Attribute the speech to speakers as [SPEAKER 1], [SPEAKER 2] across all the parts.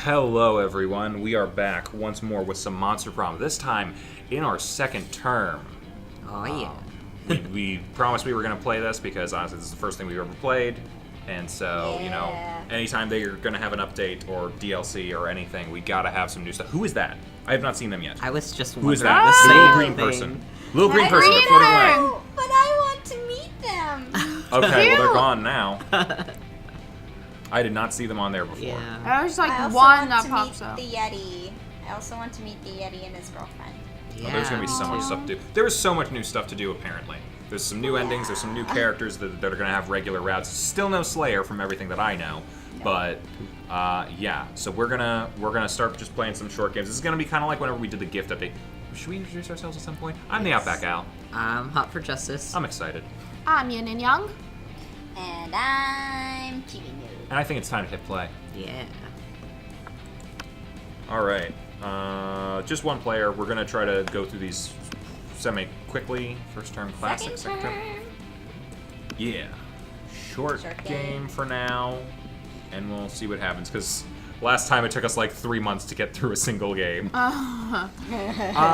[SPEAKER 1] Hello, everyone. We are back once more with some Monster Prom. This time in our second term.
[SPEAKER 2] Oh, yeah.
[SPEAKER 1] We promised we were going to play this because honestly, this is the first thing we've ever played. And so, you know, anytime they're going to have an update or DLC or anything, we got to have some new stuff. Who is that? I have not seen them yet.
[SPEAKER 2] I was just
[SPEAKER 1] Who is
[SPEAKER 2] wondering
[SPEAKER 1] that?
[SPEAKER 2] the
[SPEAKER 1] The little
[SPEAKER 2] same
[SPEAKER 1] green
[SPEAKER 2] thing.
[SPEAKER 1] person. Little green person, the floating away.
[SPEAKER 3] But I want to meet them.
[SPEAKER 1] Okay, well, they're gone now. I did not see them on there before.
[SPEAKER 2] Yeah.
[SPEAKER 4] There's like
[SPEAKER 3] I also
[SPEAKER 4] one
[SPEAKER 3] want
[SPEAKER 4] that
[SPEAKER 3] to
[SPEAKER 4] pops
[SPEAKER 3] meet
[SPEAKER 4] up.
[SPEAKER 3] the Yeti. I also want to meet the Yeti and his girlfriend.
[SPEAKER 2] Yeah.
[SPEAKER 1] Oh, there's going to be so much stuff to do. There is so much new stuff to do, apparently. There's some new endings, there's some new characters that are going to have regular routes. Still no Slayer from everything that I know. But, yeah. So we're gonna start just playing some short games. This is going to be kind of like whenever we did the gift update. Should we introduce ourselves at some point? I'm the Outback Al.
[SPEAKER 2] I'm hot for justice.
[SPEAKER 1] I'm excited.
[SPEAKER 4] I'm Yin&Jung.
[SPEAKER 3] And I'm cheating you.
[SPEAKER 1] And I think it's time to hit play.
[SPEAKER 2] Yeah.
[SPEAKER 1] Alright. Just one player. We're going to try to go through these semi-quickly. First term classic, second term. Yeah. Short game for now. And we'll see what happens, because last time it took us like 3 months to get through a single game.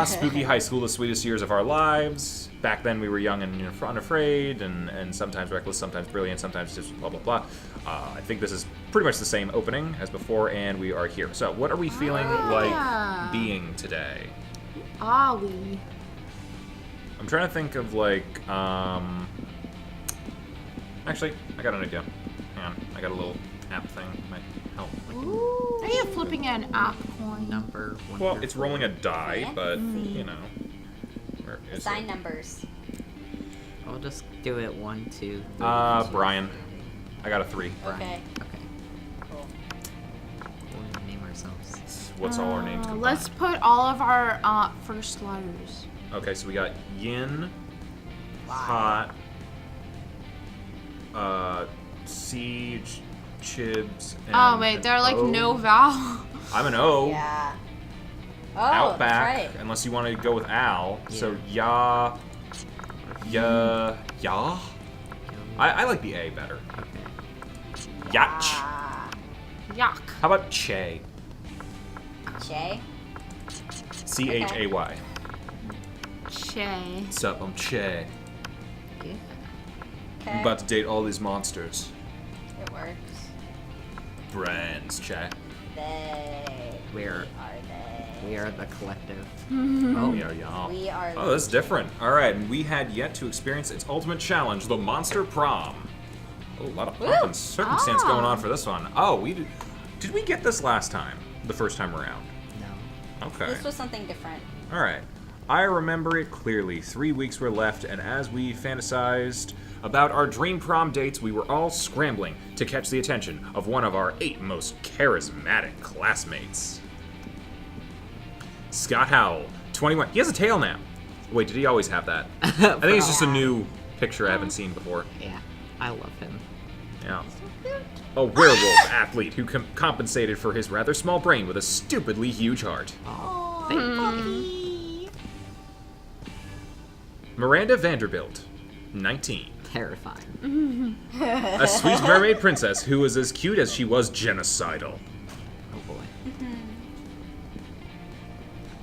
[SPEAKER 1] Spooky high school, the sweetest years of our lives. Back then we were young and unafraid, and sometimes reckless, sometimes brilliant, sometimes just blah, blah, blah. I think this is pretty much the same opening as before, and we are here. So what are we feeling like being today?
[SPEAKER 4] Ollie.
[SPEAKER 1] I'm trying to think of like, actually, I got an idea. Hang on, I got a little app thing might help.
[SPEAKER 4] Ooh. Are you flipping an app coin?
[SPEAKER 2] Number one.
[SPEAKER 1] Well, it's rolling a die, but you know, where is
[SPEAKER 3] Sign
[SPEAKER 1] it?
[SPEAKER 3] numbers.
[SPEAKER 2] I'll just do it 1, 2, 3.
[SPEAKER 1] Brian. I got a 3.
[SPEAKER 3] Okay.
[SPEAKER 2] Okay.
[SPEAKER 3] Cool.
[SPEAKER 2] We'll name ourselves.
[SPEAKER 1] What's all our names? combined?
[SPEAKER 4] Let's put all of our first letters.
[SPEAKER 1] Okay, so we got Yin, Hot, Siege, Chibs, and
[SPEAKER 4] Oh wait, they're like
[SPEAKER 1] O.
[SPEAKER 4] no vowel.
[SPEAKER 1] I'm an O.
[SPEAKER 3] Yeah. Oh,
[SPEAKER 1] Outback,
[SPEAKER 3] that's right.
[SPEAKER 1] unless you want to go with Al. So Ya. I like the A better.
[SPEAKER 2] Okay.
[SPEAKER 1] Yach.
[SPEAKER 4] Yuck.
[SPEAKER 1] How about Che?
[SPEAKER 3] Che.
[SPEAKER 1] Chay.
[SPEAKER 4] Che.
[SPEAKER 1] What's up? I'm Che.
[SPEAKER 2] Yeah.
[SPEAKER 3] Okay.
[SPEAKER 1] I'm about to date all these monsters.
[SPEAKER 3] It works.
[SPEAKER 1] Brands, Che.
[SPEAKER 3] They.
[SPEAKER 2] Where
[SPEAKER 3] are they?
[SPEAKER 2] we are the collective.
[SPEAKER 1] Oh, we are y'all.
[SPEAKER 3] We are.
[SPEAKER 1] Oh, this is different. All right, and we had yet to experience its ultimate challenge, the Monster Prom. Oh, a lot of pomp and circumstance going on for this one. Oh, did we get this last time? The first time around?
[SPEAKER 2] No.
[SPEAKER 1] Okay.
[SPEAKER 3] This was something different.
[SPEAKER 1] All right. I remember it clearly. 3 weeks were left, and as we fantasized about our dream prom dates, we were all scrambling to catch the attention of one of our 8 most charismatic classmates. Scott Howell, 21. He has a tail now. Wait, did he always have that? I think it's just a new picture I haven't seen before.
[SPEAKER 2] Yeah. I love him.
[SPEAKER 1] Yeah. A werewolf athlete who compensated for his rather small brain with a stupidly huge heart.
[SPEAKER 2] Oh, thank you.
[SPEAKER 1] Miranda Vanderbilt, 19.
[SPEAKER 2] Terrifying.
[SPEAKER 1] A sweet mermaid princess who was as cute as she was genocidal.
[SPEAKER 2] Oh boy.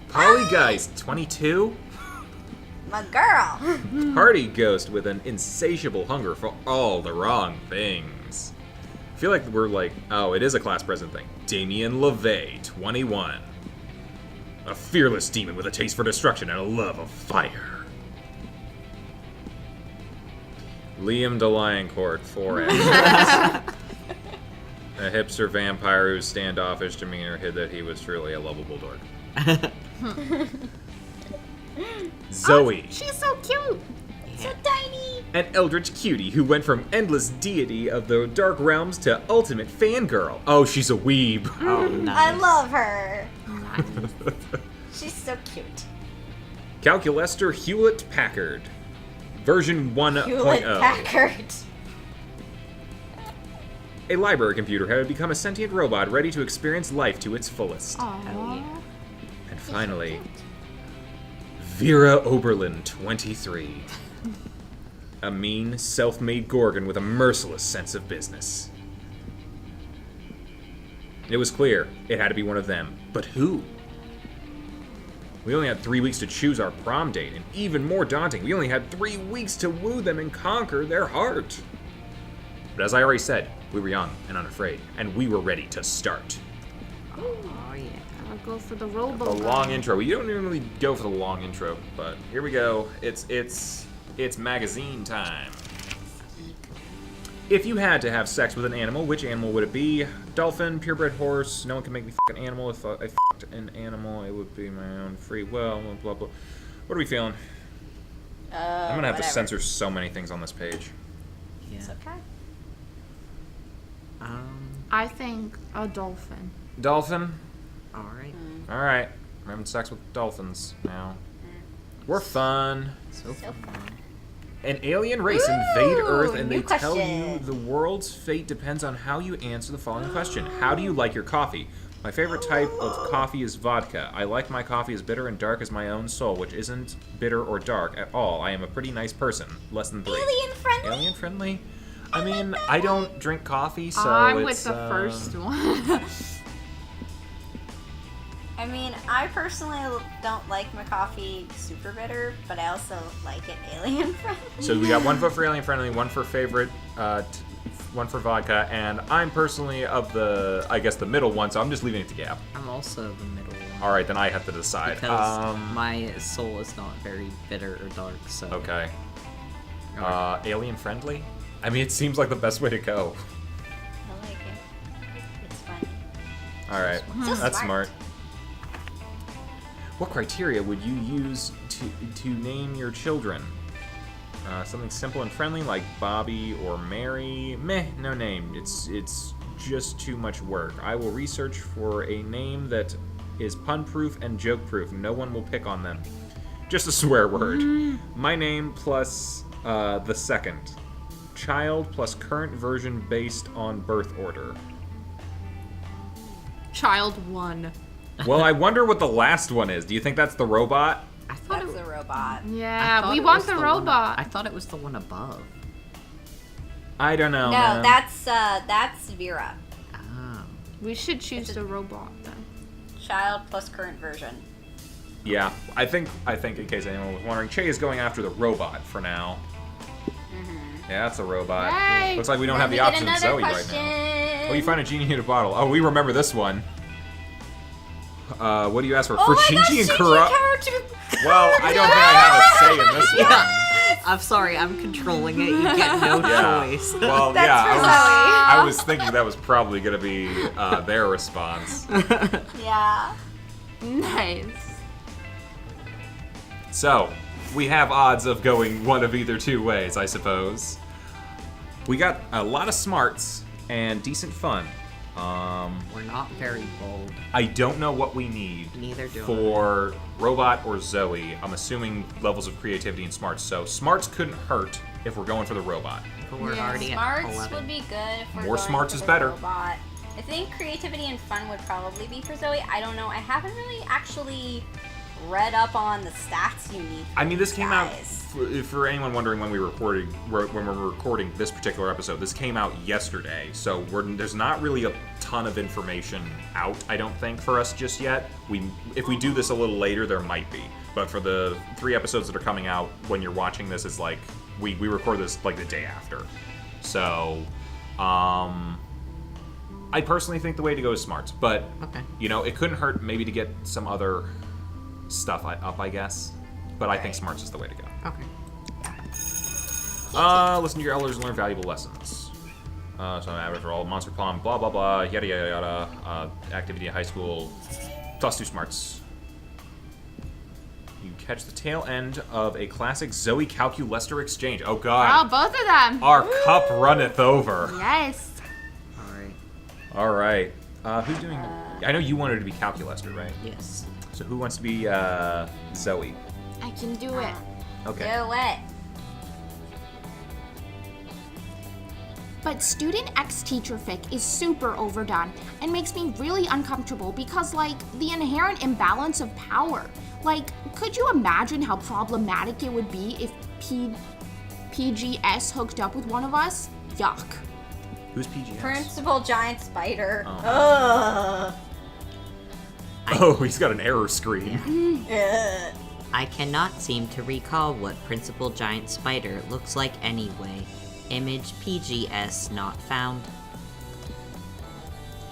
[SPEAKER 1] Polly Geist, 22.
[SPEAKER 3] My girl.
[SPEAKER 1] Party ghost with an insatiable hunger for all the wrong things. I feel like we're like, oh, it is a class present thing. Damien LeVay, 21. A fearless demon with a taste for destruction and a love of fire. Liam DeLioncourt, 4X. A hipster vampire whose standoffish demeanor hid that he was truly a lovable dork. Zoe,
[SPEAKER 4] She's so cute.
[SPEAKER 3] So tiny.
[SPEAKER 1] an eldritch cutie who went from endless deity of the dark realms to ultimate fangirl. Oh, she's a weeb.
[SPEAKER 2] Oh, nice.
[SPEAKER 3] I love her. She's so cute.
[SPEAKER 1] Calculester Hewlett Packard, version 1.0.
[SPEAKER 3] Hewlett Packard.
[SPEAKER 1] A library computer had become a sentient robot ready to experience life to its fullest.
[SPEAKER 4] Aww.
[SPEAKER 1] And finally, Vera Oberlin, 23. A mean, self-made Gorgon with a merciless sense of business. It was clear it had to be one of them. But who? We only had 3 weeks to choose our prom date, and even more daunting, we only had 3 weeks to woo them and conquer their heart. But as I already said, we were young and unafraid, and we were ready to start.
[SPEAKER 2] Oh, yeah.
[SPEAKER 4] I'll go for the robo.
[SPEAKER 1] The long intro. We don't normally go for the long intro, but here we go. It's magazine time. If you had to have sex with an animal, which animal would it be? Dolphin, purebred horse. No one can make me fuck an animal. If I fucked an animal, it would be my own free will. Blah blah blah. What are we feeling? I'm gonna have to censor so many things on this page.
[SPEAKER 2] Yeah.
[SPEAKER 3] It's okay.
[SPEAKER 4] I think a dolphin.
[SPEAKER 1] Dolphin.
[SPEAKER 2] All right.
[SPEAKER 1] All right. I'm having sex with dolphins now. We're fun.
[SPEAKER 2] So fun.
[SPEAKER 1] An alien race invade
[SPEAKER 3] Ooh,
[SPEAKER 1] Earth, and they
[SPEAKER 3] new
[SPEAKER 1] tell you
[SPEAKER 3] question.
[SPEAKER 1] the world's fate depends on how you answer the following question. How do you like your coffee? My favorite type of coffee is vodka. I like my coffee as bitter and dark as my own soul, which isn't bitter or dark at all. I am a pretty nice person. Less than 3.
[SPEAKER 3] Alien friendly?
[SPEAKER 1] Alien friendly? I mean, I don't drink coffee, so
[SPEAKER 4] I'm
[SPEAKER 1] it's,
[SPEAKER 4] with the first one.
[SPEAKER 3] I mean, I personally don't like my coffee super bitter, but I also like it alien friendly.
[SPEAKER 1] So we got 1 vote for alien friendly, 1 for favorite, 1 for vodka, and I'm personally of the, I guess, the middle one, so I'm just leaving it to Gab.
[SPEAKER 2] I'm also the middle one.
[SPEAKER 1] All right, then I have to decide.
[SPEAKER 2] Because my soul is not very bitter or dark, so...
[SPEAKER 1] Okay.
[SPEAKER 2] Alright.
[SPEAKER 1] Alien friendly? I mean, it seems like the best way to go.
[SPEAKER 3] I like it. It's funny.
[SPEAKER 1] All right,
[SPEAKER 3] So
[SPEAKER 1] that's
[SPEAKER 3] smart.
[SPEAKER 1] smart. What criteria would you use to name your children? Something simple and friendly like Bobby or Mary. Meh, no name. It's just too much work. I will research for a name that is pun-proof and joke-proof. No one will pick on them. Just a swear word. My name plus the second. Child plus current version based on birth order.
[SPEAKER 4] Child 1.
[SPEAKER 1] Well, I wonder what the last one is. Do you think that's the robot?
[SPEAKER 2] I thought
[SPEAKER 3] That's
[SPEAKER 2] it,
[SPEAKER 3] a robot.
[SPEAKER 2] I
[SPEAKER 4] Yeah,
[SPEAKER 2] thought
[SPEAKER 4] we
[SPEAKER 2] it
[SPEAKER 4] want
[SPEAKER 2] was
[SPEAKER 4] the
[SPEAKER 2] one
[SPEAKER 4] robot.
[SPEAKER 2] I thought it was the one above.
[SPEAKER 1] I don't know.
[SPEAKER 3] No,
[SPEAKER 1] man.
[SPEAKER 3] that's Vera.
[SPEAKER 2] Oh.
[SPEAKER 4] We should choose the robot then.
[SPEAKER 3] Child plus current version.
[SPEAKER 1] Yeah, I think in case anyone was wondering, Che is going after the robot for now. Yeah, that's a robot.
[SPEAKER 4] Yay!
[SPEAKER 1] Looks like we don't
[SPEAKER 3] Then
[SPEAKER 1] have the
[SPEAKER 3] we get
[SPEAKER 1] option of
[SPEAKER 3] another
[SPEAKER 1] Zoe
[SPEAKER 3] question.
[SPEAKER 1] right now. Oh, you find a genie in a bottle. Oh, we remember this one. What do you ask for?
[SPEAKER 3] Oh
[SPEAKER 1] For
[SPEAKER 3] my
[SPEAKER 1] Shinji
[SPEAKER 3] gosh,
[SPEAKER 1] and
[SPEAKER 3] Shinji
[SPEAKER 1] Kura.
[SPEAKER 3] character.
[SPEAKER 1] Well, I don't think I have a say in this one.
[SPEAKER 2] Yeah. I'm sorry, I'm controlling it. You get no
[SPEAKER 1] Yeah.
[SPEAKER 2] choice.
[SPEAKER 1] Well,
[SPEAKER 3] That's
[SPEAKER 1] yeah,
[SPEAKER 3] for
[SPEAKER 1] I was thinking that was probably going to be their response.
[SPEAKER 3] Yeah.
[SPEAKER 4] Nice.
[SPEAKER 1] So, we have odds of going one of either 2 ways, I suppose. We got a lot of smarts and decent fun.
[SPEAKER 2] We're not very bold.
[SPEAKER 1] I don't know what we need
[SPEAKER 2] Neither do
[SPEAKER 1] for Robot or Zoe. I'm assuming levels of creativity and smarts. So smarts couldn't hurt if we're going for the robot.
[SPEAKER 2] But we're
[SPEAKER 4] Yeah.
[SPEAKER 2] already at
[SPEAKER 3] Smarts
[SPEAKER 2] 11.
[SPEAKER 3] would be good if we're
[SPEAKER 1] More
[SPEAKER 3] going
[SPEAKER 1] smarts
[SPEAKER 3] for
[SPEAKER 1] is
[SPEAKER 3] the
[SPEAKER 1] better.
[SPEAKER 3] Robot. I think creativity and fun would probably be for Zoe. I don't know. I haven't really actually read up on the stats you need. For
[SPEAKER 1] I mean, this
[SPEAKER 3] these
[SPEAKER 1] came out
[SPEAKER 3] guys.
[SPEAKER 1] for anyone wondering when we're recording this particular episode. This came out yesterday, so there's not really a ton of information out. I don't think for us just yet. If we do this a little later, there might be. But for the 3 episodes that are coming out when you're watching this, is like we record this like the day after. So, I personally think the way to go is smarts, but
[SPEAKER 2] Okay.
[SPEAKER 1] you know, it couldn't hurt maybe to get some other stuff up, I guess. But I think smarts is the way to go.
[SPEAKER 2] Okay.
[SPEAKER 1] Listen to your elders and learn valuable lessons. So average for all monster palm, blah blah blah, yada yada yada. Activity at high school, plus 2 smarts. You catch the tail end of a classic Zoe Calculester exchange. Oh
[SPEAKER 4] Oh,
[SPEAKER 1] god,
[SPEAKER 4] both of them.
[SPEAKER 1] our cup runneth over.
[SPEAKER 4] Yes.
[SPEAKER 2] Alright.
[SPEAKER 1] All right, who's doing? I know you wanted to be Calculester, right?
[SPEAKER 2] Yes.
[SPEAKER 1] So who wants to be Zoe?
[SPEAKER 4] I can do it.
[SPEAKER 1] Okay.
[SPEAKER 3] Do it.
[SPEAKER 5] But Student X Teacher Fic is super overdone and makes me really uncomfortable because, like, the inherent imbalance of power. Like, could you imagine how problematic it would be if PGS hooked up with one of us? Yuck.
[SPEAKER 1] Who's PGS?
[SPEAKER 3] Principal Giant Spider.
[SPEAKER 1] Oh.
[SPEAKER 3] Ugh.
[SPEAKER 1] Oh, he's got an error screen.
[SPEAKER 3] Ugh.
[SPEAKER 2] I cannot seem to recall what Principal Giant Spider looks like anyway. Image PGS not found.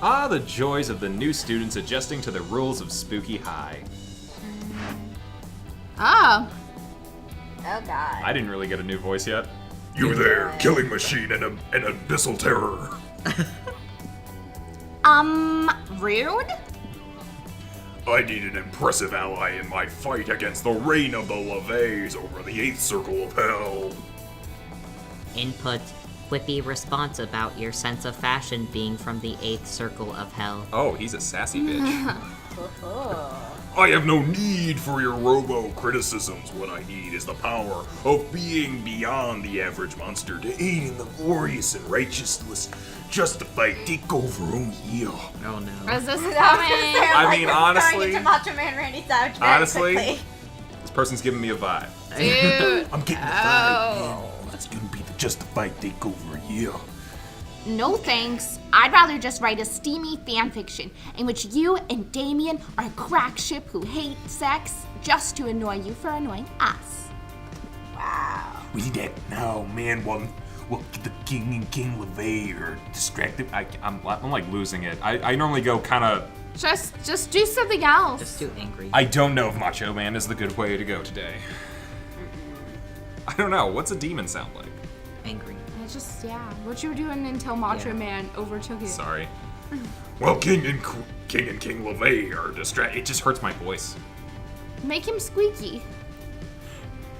[SPEAKER 1] Ah, the joys of the new students adjusting to the rules of Spooky High.
[SPEAKER 5] Oh.
[SPEAKER 3] Oh god.
[SPEAKER 1] I didn't really get a new voice yet.
[SPEAKER 6] You there, killing machine and abyssal terror.
[SPEAKER 5] Rude?
[SPEAKER 6] I need an impressive ally in my fight against the reign of the LeVays over the 8th Circle of Hell.
[SPEAKER 2] Input. Quippy response about your sense of fashion being from the 8th Circle of Hell.
[SPEAKER 1] Oh, he's a sassy bitch.
[SPEAKER 6] I have no need for your robo-criticisms. What I need is the power of being beyond the average monster to aid in the glorious and righteousness justified takeover. Oh yeah.
[SPEAKER 2] Oh no.
[SPEAKER 4] Resist coming.
[SPEAKER 1] I mean, honestly-
[SPEAKER 3] Turning into Macho Man Randy Savage very
[SPEAKER 1] Honestly-
[SPEAKER 3] quickly.
[SPEAKER 1] This person's giving me a vibe.
[SPEAKER 4] Dude.
[SPEAKER 6] I'm getting the vibe, man. That's gonna be the justified takeover, yeah.
[SPEAKER 5] No thanks. I'd rather just write a steamy fanfiction in which you and Damien are a crack ship who hate sex just to annoy you for annoying us.
[SPEAKER 3] Wow.
[SPEAKER 6] We need that now, man. Well, the King and King LeVay are distracted.
[SPEAKER 1] I'm like losing it. I normally go kind of.
[SPEAKER 4] Just do something else.
[SPEAKER 2] Just too angry.
[SPEAKER 1] I don't know if Macho Man is the good way to go today. I don't know. What's a demon sound like?
[SPEAKER 2] Angry.
[SPEAKER 4] What you were doing until Macho
[SPEAKER 2] Yeah.
[SPEAKER 4] Man overtook you.
[SPEAKER 1] Sorry.
[SPEAKER 6] Well, King and King LeVay are distracted.
[SPEAKER 1] It just hurts my voice.
[SPEAKER 4] Make him squeaky.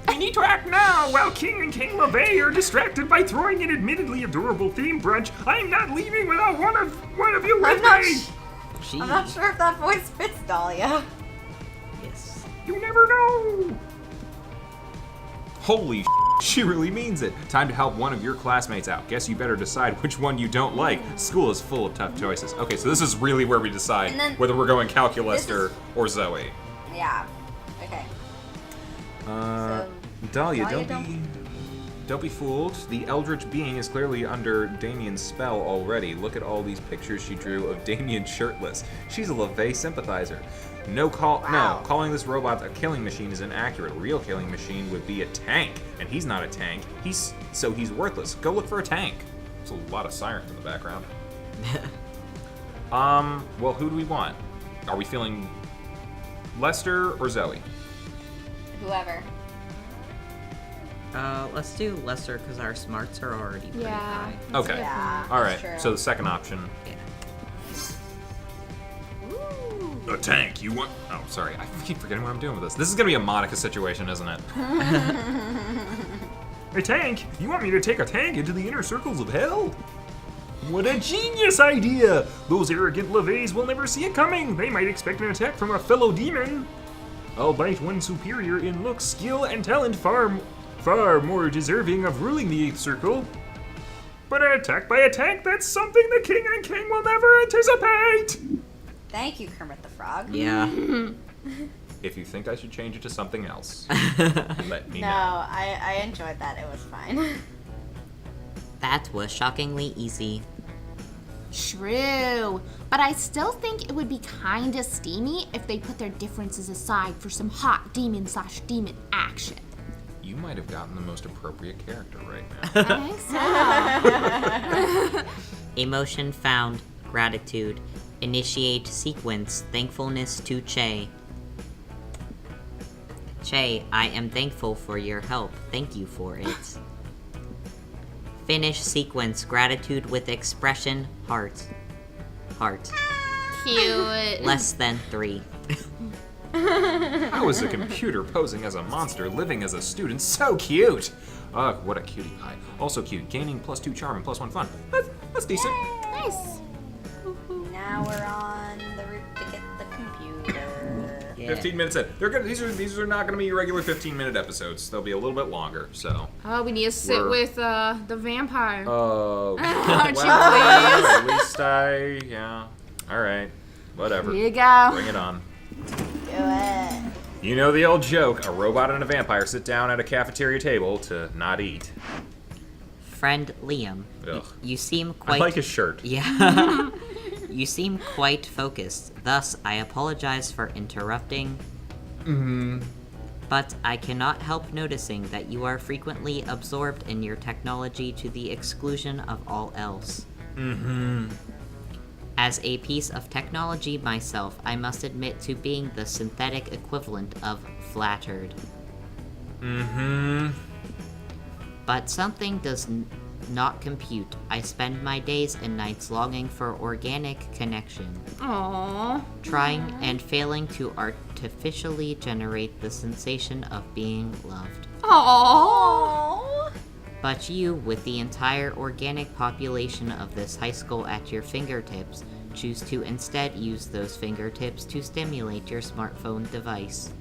[SPEAKER 6] We need to act now while King and King LeVay are distracted by throwing an admittedly adorable theme brunch. I'm not leaving without one of you with me.
[SPEAKER 3] I'm not sure if that voice fits Dahlia.
[SPEAKER 2] Yes.
[SPEAKER 6] You never know.
[SPEAKER 1] Holy she really means it. Time to help one of your classmates out. Guess you better decide which one you don't like. School is full of tough choices. Okay, so this is really where we decide
[SPEAKER 3] And then-
[SPEAKER 1] whether we're going Calculester or Zoe.
[SPEAKER 3] Yeah. Okay. So,
[SPEAKER 1] Dahlia,
[SPEAKER 3] Dahlia,
[SPEAKER 1] don't be fooled. The Eldritch being is clearly under Damien's spell already. Look at all these pictures she drew of Damien shirtless. She's a LeVay sympathizer. No, calling this robot a killing machine is inaccurate. A real killing machine would be a tank, and he's not a tank. He's worthless. Go look for a tank. There's a lot of sirens in the background. Well, who do we want? Are we feeling Lester or Zoe?
[SPEAKER 3] whoever.
[SPEAKER 2] Let's do Lester because our smarts are already pretty
[SPEAKER 4] Yeah.
[SPEAKER 2] high.
[SPEAKER 1] Okay.
[SPEAKER 3] Yeah.
[SPEAKER 1] All
[SPEAKER 3] that's
[SPEAKER 1] right.
[SPEAKER 3] true.
[SPEAKER 1] So the second option.
[SPEAKER 2] Yeah.
[SPEAKER 6] A tank, you want?
[SPEAKER 1] Oh, sorry. I keep forgetting what I'm doing with this. This is gonna be a Monica situation, isn't it?
[SPEAKER 6] A tank? You want me to take a tank into the inner circles of hell? What a genius idea! Those arrogant LeVays will never see it coming. They might expect an attack from a fellow demon. Albeit one superior in looks, skill, and talent, far more deserving of ruling the 8th Circle. But an attack by a tank, that's something the King and King will never anticipate!
[SPEAKER 3] Thank you, Kermit the Frog.
[SPEAKER 2] Yeah.
[SPEAKER 1] If you think I should change it to something else, let me
[SPEAKER 3] No,
[SPEAKER 1] know.
[SPEAKER 3] I enjoyed that. It was fine.
[SPEAKER 2] That was shockingly easy.
[SPEAKER 5] True, but I still think it would be kinda steamy if they put their differences aside for some hot demon/demon action.
[SPEAKER 1] You might have gotten the most appropriate character right now.
[SPEAKER 5] I think so.
[SPEAKER 2] Emotion found. Gratitude. Initiate sequence. Thankfulness to Che. Che, I am thankful for your help. Thank you for it. Finish sequence. Gratitude with expression. Heart. Heart.
[SPEAKER 4] Cute.
[SPEAKER 2] Less than 3.
[SPEAKER 1] How is a computer posing as a monster, living as a student so cute? Ugh, what a cutie pie. Also cute. Gaining +2 charm and +1 fun. That's decent.
[SPEAKER 5] Nice.
[SPEAKER 3] Now we're on the route to get the computer.
[SPEAKER 2] Yeah.
[SPEAKER 1] 15 minutes in. These are not gonna be your regular 15-minute episodes. They'll be a little bit longer. So.
[SPEAKER 4] Oh, we need to sit
[SPEAKER 1] We're-
[SPEAKER 4] with the vampire.
[SPEAKER 1] Oh.
[SPEAKER 4] Aren't you
[SPEAKER 1] well,
[SPEAKER 4] pleased?
[SPEAKER 1] at least yeah. All right. Whatever.
[SPEAKER 4] Here you go.
[SPEAKER 1] Bring it on.
[SPEAKER 3] Do it.
[SPEAKER 1] You know the old joke, a robot and a vampire sit down at a cafeteria table to not eat.
[SPEAKER 2] Friend Liam,
[SPEAKER 1] Ugh.
[SPEAKER 2] you seem
[SPEAKER 1] I
[SPEAKER 2] quite...
[SPEAKER 1] like his shirt.
[SPEAKER 2] Yeah. You seem quite focused, thus I apologize for interrupting. But I cannot help noticing that you are frequently absorbed in your technology to the exclusion of all else. As a piece of technology myself, I must admit to being the synthetic equivalent of flattered. But something does not compute. I spend my days and nights longing for organic connection,
[SPEAKER 4] Aww.
[SPEAKER 2] trying and failing to artificially generate the sensation of being loved.
[SPEAKER 4] Aww.
[SPEAKER 3] Oh.
[SPEAKER 2] But you, with the entire organic population of this high school at your fingertips, choose to instead use those fingertips to stimulate your smartphone device.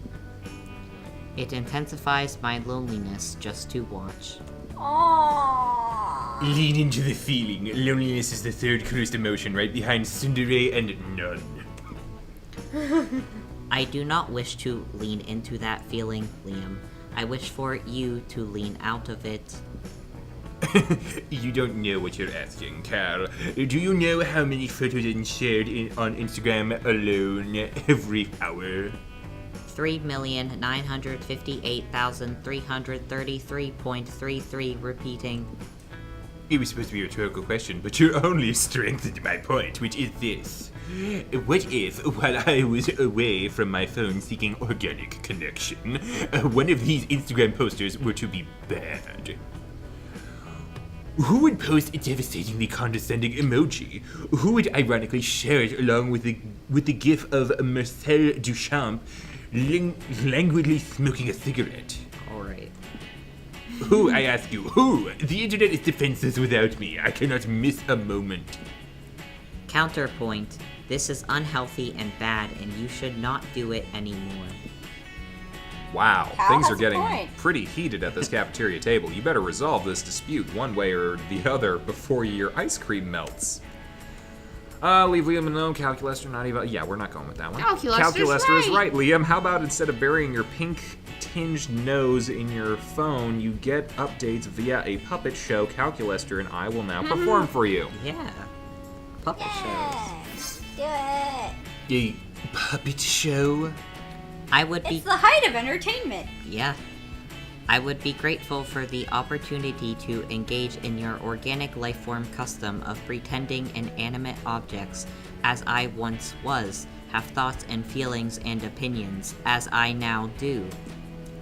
[SPEAKER 2] It intensifies my loneliness just to watch.
[SPEAKER 3] Aww.
[SPEAKER 7] Lean into the feeling. Loneliness is the third closest emotion right behind tsundere and none.
[SPEAKER 2] I do not wish to lean into that feeling, Liam. I wish for you to lean out of it.
[SPEAKER 7] You don't know what you're asking, Cal. Do you know how many photos are shared on Instagram alone every hour?
[SPEAKER 2] 3,958,333.33 repeating.
[SPEAKER 7] It was supposed to be a rhetorical question, but you only strengthened my point, which is this. What if, while I was away from my phone seeking organic connection, one of these Instagram posters were to be bad? Who would post a devastatingly condescending emoji? Who would ironically share it along with the gif of Marcel Duchamp languidly smoking a cigarette?
[SPEAKER 2] Alright.
[SPEAKER 7] Who, I ask you, who? The internet is defenseless without me. I cannot miss a moment.
[SPEAKER 2] Counterpoint. This is unhealthy and bad, and you should not do it anymore.
[SPEAKER 1] Wow,
[SPEAKER 3] Cal
[SPEAKER 1] things
[SPEAKER 3] has
[SPEAKER 1] are
[SPEAKER 3] a
[SPEAKER 1] getting
[SPEAKER 3] point.
[SPEAKER 1] pretty heated at this cafeteria table. You better resolve this dispute one way or the other before your ice cream melts. Leave Liam alone. Calculester, not even. Yeah, we're not going with that one.
[SPEAKER 4] Calculester's
[SPEAKER 1] is right, Liam. How about instead of burying your pink-tinged nose in your phone, you get updates via a puppet show Calculester and I will now perform for you.
[SPEAKER 2] Yeah. Puppet shows.
[SPEAKER 3] Do it.
[SPEAKER 7] A puppet show?
[SPEAKER 2] I would be...
[SPEAKER 3] It's the height of entertainment.
[SPEAKER 2] Yeah. I would be grateful for the opportunity to engage in your organic lifeform custom of pretending inanimate objects, as I once was, have thoughts and feelings and opinions, as I now do.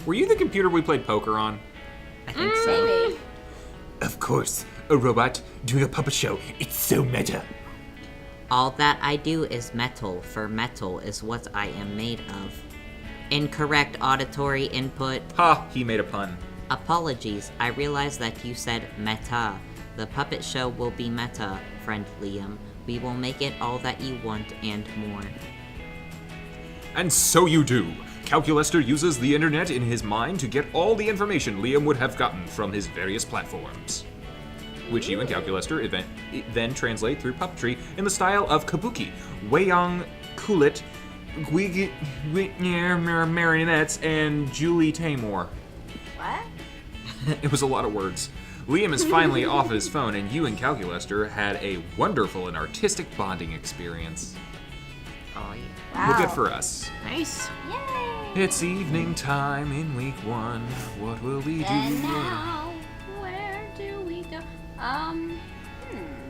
[SPEAKER 1] Were you the computer we played poker on?
[SPEAKER 2] I think so.
[SPEAKER 3] Maybe.
[SPEAKER 7] Of course. A robot doing a puppet show. It's so meta.
[SPEAKER 2] All that I do is metal, for metal is what I am made of. Incorrect auditory input.
[SPEAKER 1] Ha, he made a pun.
[SPEAKER 2] Apologies, I realize that you said meta. The puppet show will be meta, friend Liam. We will make it all that you want and more.
[SPEAKER 1] And so you do. Calculester uses the internet in his mind to get all the information Liam would have gotten from his various platforms, which you and Calculester then translate through puppetry in the style of Kabuki, Weyang Kulit, marionettes, and Julie Taymor.
[SPEAKER 3] What?
[SPEAKER 1] It was a lot of words. Liam is finally off his phone, and you and Calculester had a wonderful and artistic bonding experience.
[SPEAKER 2] Oh, yeah.
[SPEAKER 3] Wow.
[SPEAKER 1] Well, good for us.
[SPEAKER 4] Nice.
[SPEAKER 3] Yay.
[SPEAKER 1] It's evening time in week 1. What will we do?
[SPEAKER 3] And now, where do we go?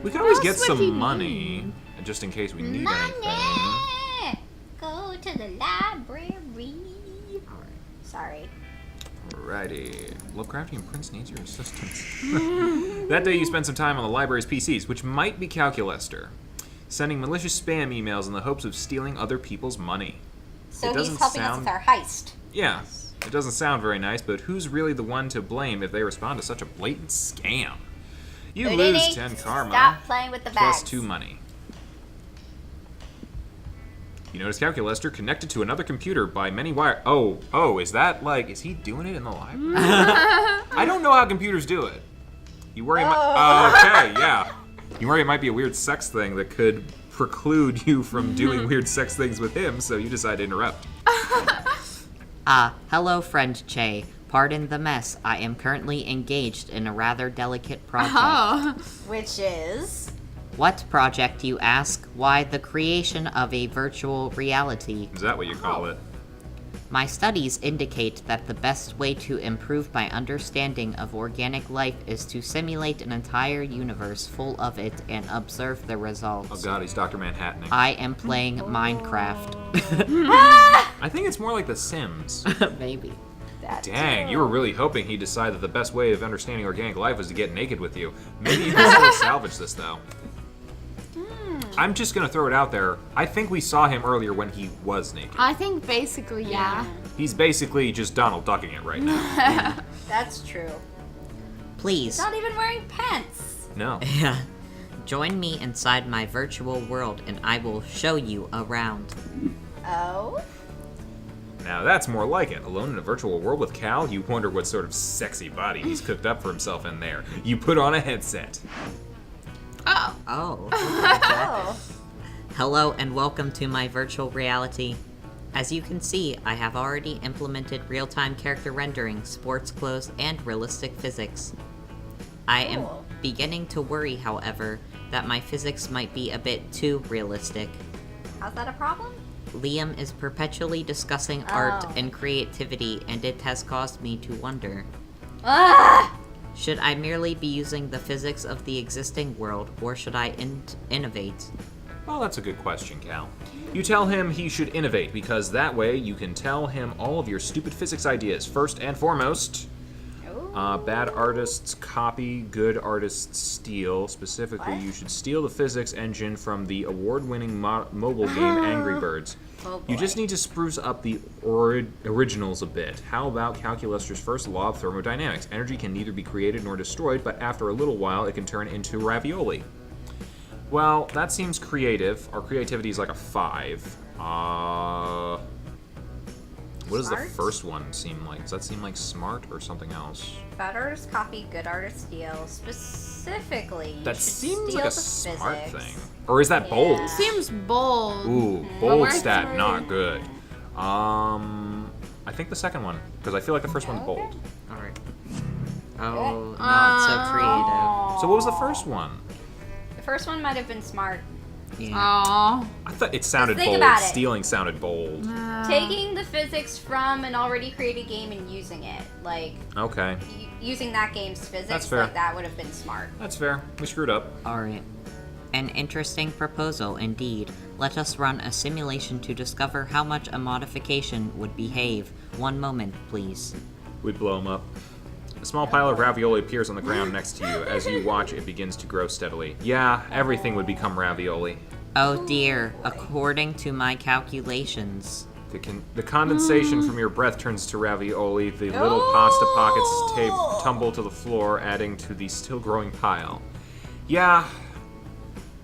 [SPEAKER 1] We could always
[SPEAKER 4] What
[SPEAKER 1] get
[SPEAKER 4] else would he
[SPEAKER 1] some money, just in case we need anything.
[SPEAKER 3] Money! Go to the library. Sorry.
[SPEAKER 1] Alrighty. Lovecrafty and Prince needs your assistance. That day you spent some time on the library's PCs, which might be Calculester, sending malicious spam emails in the hopes of stealing other people's money.
[SPEAKER 3] So
[SPEAKER 1] It
[SPEAKER 3] he's
[SPEAKER 1] doesn't
[SPEAKER 3] helping us
[SPEAKER 1] sound-
[SPEAKER 3] with our heist.
[SPEAKER 1] Yeah, it doesn't sound very nice, but who's really the one to blame if they respond to such a blatant scam? You lose
[SPEAKER 3] Houdini,
[SPEAKER 1] 10 karma,
[SPEAKER 3] Stop playing with the bags.
[SPEAKER 1] plus 2 money. You notice Calculester connected to another computer by many wire. Oh, is that like, is he doing it in the library? I don't know how computers do it. You worry okay, yeah. You worry it might be a weird sex thing that could preclude you from doing weird sex things with him, so you decide to interrupt.
[SPEAKER 2] Hello, friend Che. Pardon the mess. I am currently engaged in a rather delicate project.
[SPEAKER 4] Oh.
[SPEAKER 3] Which is.
[SPEAKER 2] What project, you ask? Why, the creation of a virtual reality.
[SPEAKER 1] Is that what you call it?
[SPEAKER 2] My studies indicate that the best way to improve my understanding of organic life is to simulate an entire universe full of it and observe the results.
[SPEAKER 1] Oh god, he's Dr. Manhattan.
[SPEAKER 2] I am playing Minecraft.
[SPEAKER 1] I think it's more like The Sims.
[SPEAKER 2] Maybe.
[SPEAKER 3] That
[SPEAKER 1] Dang,
[SPEAKER 3] too.
[SPEAKER 1] you were really hoping he'd decide that the best way of understanding organic life was to get naked with you. Maybe you can still salvage this, though. I'm just gonna throw it out there. I think we saw him earlier when he was naked.
[SPEAKER 4] I think basically, yeah.
[SPEAKER 1] He's basically just Donald ducking it right now.
[SPEAKER 3] That's true.
[SPEAKER 2] Please.
[SPEAKER 3] Not even wearing pants.
[SPEAKER 1] No.
[SPEAKER 2] Join me inside my virtual world and I will show you around.
[SPEAKER 3] Oh?
[SPEAKER 1] Now that's more like it. Alone in a virtual world with Cal, you wonder what sort of sexy body he's cooked up for himself in there. You put on a headset.
[SPEAKER 4] Oh.
[SPEAKER 2] Oh.
[SPEAKER 3] Oh.
[SPEAKER 2] Hello and welcome to my virtual reality. As you can see, I have already implemented real-time character rendering, sports clothes, and realistic physics. I am
[SPEAKER 3] Cool.
[SPEAKER 2] beginning to worry, however, that my physics might be a bit too realistic.
[SPEAKER 3] How's that a problem?
[SPEAKER 2] Liam is perpetually discussing art
[SPEAKER 3] Oh.
[SPEAKER 2] and creativity, and it has caused me to wonder.
[SPEAKER 3] Ah!
[SPEAKER 2] Should I merely be using the physics of the existing world, or should I innovate?
[SPEAKER 1] Well, that's a good question, Cal. You tell him he should innovate, because that way you can tell him all of your stupid physics ideas. First and foremost, bad artists copy, good artists steal. Specifically,
[SPEAKER 3] What?
[SPEAKER 1] you should steal the physics engine from the award-winning mobile game Angry Birds.
[SPEAKER 3] Oh,
[SPEAKER 1] You just
[SPEAKER 3] boy.
[SPEAKER 1] need to spruce up the originals a bit. How about Calculester's first law of thermodynamics? Energy can neither be created nor destroyed, but after a little while it can turn into ravioli. Well, that seems creative. Our creativity is like a 5. What does the
[SPEAKER 3] Smart?
[SPEAKER 1] first one seem like? Does that seem like smart or something else?
[SPEAKER 3] Bad artists copy, good artists steal. Specifically, you
[SPEAKER 1] That
[SPEAKER 3] should
[SPEAKER 1] seems
[SPEAKER 3] steal
[SPEAKER 1] like a
[SPEAKER 3] the
[SPEAKER 1] smart
[SPEAKER 3] physics.
[SPEAKER 1] thing. Or is that bold?
[SPEAKER 3] Yeah.
[SPEAKER 4] Seems bold.
[SPEAKER 1] Ooh, bold
[SPEAKER 4] where's
[SPEAKER 1] stat,
[SPEAKER 4] the-
[SPEAKER 1] not good. I think the second one, because I feel like the first one's
[SPEAKER 3] Okay.
[SPEAKER 1] bold.
[SPEAKER 2] Alright. Oh, not so creative.
[SPEAKER 1] So what was the first one?
[SPEAKER 3] The first one might have been smart.
[SPEAKER 2] Yeah.
[SPEAKER 4] Aw.
[SPEAKER 1] I thought it sounded
[SPEAKER 3] think
[SPEAKER 1] bold.
[SPEAKER 3] about it.
[SPEAKER 1] Stealing sounded bold.
[SPEAKER 3] Taking the physics from an already created game and using it, like
[SPEAKER 1] Okay,
[SPEAKER 3] using that game's physics,
[SPEAKER 1] That's fair.
[SPEAKER 3] like that would have been smart.
[SPEAKER 1] that's fair. We screwed up.
[SPEAKER 2] Alright. An interesting proposal indeed. Let us run a simulation to discover how much a modification would behave. One moment, please.
[SPEAKER 1] We'd blow him up. A small pile of ravioli appears on the ground next to you. As you watch, it begins to grow steadily. Yeah, everything would become ravioli.
[SPEAKER 2] Oh dear, according to my calculations.
[SPEAKER 1] The condensation from your breath turns to ravioli. The little pasta pockets tumble to the floor, adding to the still growing pile. Yeah,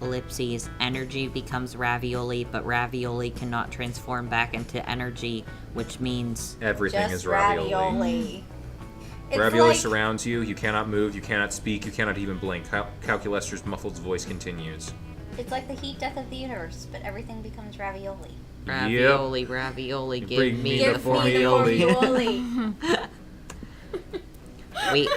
[SPEAKER 2] Ellipses. Energy becomes ravioli, but ravioli cannot transform back into energy, which means
[SPEAKER 1] everything
[SPEAKER 3] Just
[SPEAKER 1] is ravioli.
[SPEAKER 3] ravioli. It's
[SPEAKER 1] Ravioli
[SPEAKER 3] like,
[SPEAKER 1] surrounds you. You cannot move. You cannot speak. You cannot even blink. Calculester's muffled voice continues.
[SPEAKER 3] it's like the heat death of the universe, but everything becomes ravioli.
[SPEAKER 2] ravioli, ravioli, give
[SPEAKER 1] bring
[SPEAKER 2] me
[SPEAKER 1] me
[SPEAKER 2] the
[SPEAKER 1] the
[SPEAKER 2] formioli.
[SPEAKER 3] Formioli.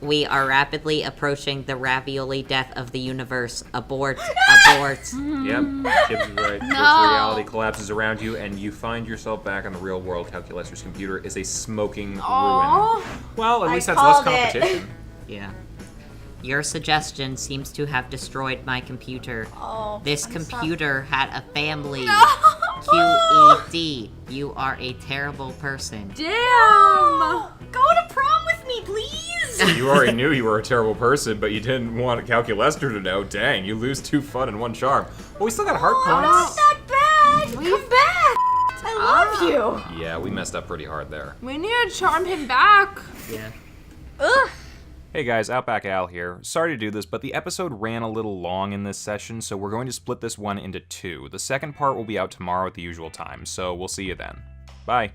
[SPEAKER 2] We are rapidly approaching the ravioli death of the universe. Abort, abort.
[SPEAKER 1] Yep, Gibbs is right. Virtual reality collapses around you, and you find yourself back in the real world. Calculester's computer is a smoking ruin. Well, at
[SPEAKER 3] I
[SPEAKER 1] least that's less
[SPEAKER 3] called it.
[SPEAKER 1] competition.
[SPEAKER 2] Yeah. Your suggestion seems to have destroyed my computer.
[SPEAKER 3] Oh,
[SPEAKER 2] This
[SPEAKER 3] I'm
[SPEAKER 2] computer had a family. QED. You are a terrible person.
[SPEAKER 4] Damn.
[SPEAKER 3] Go to prom with me, please.
[SPEAKER 1] You already knew you were a terrible person, but you didn't want Calculester to know. Dang, you lose 2 fun and 1 charm. Well, we still got heart points.
[SPEAKER 3] Not bad. Come back. I love you.
[SPEAKER 1] Yeah, we messed up pretty hard there.
[SPEAKER 4] We need to charm him back.
[SPEAKER 2] Yeah.
[SPEAKER 3] Ugh.
[SPEAKER 1] Hey guys, Outback Al here. Sorry to do this, but the episode ran a little long in this session, so we're going to split this one into 2. The second part will be out tomorrow at the usual time, so we'll see you then. Bye.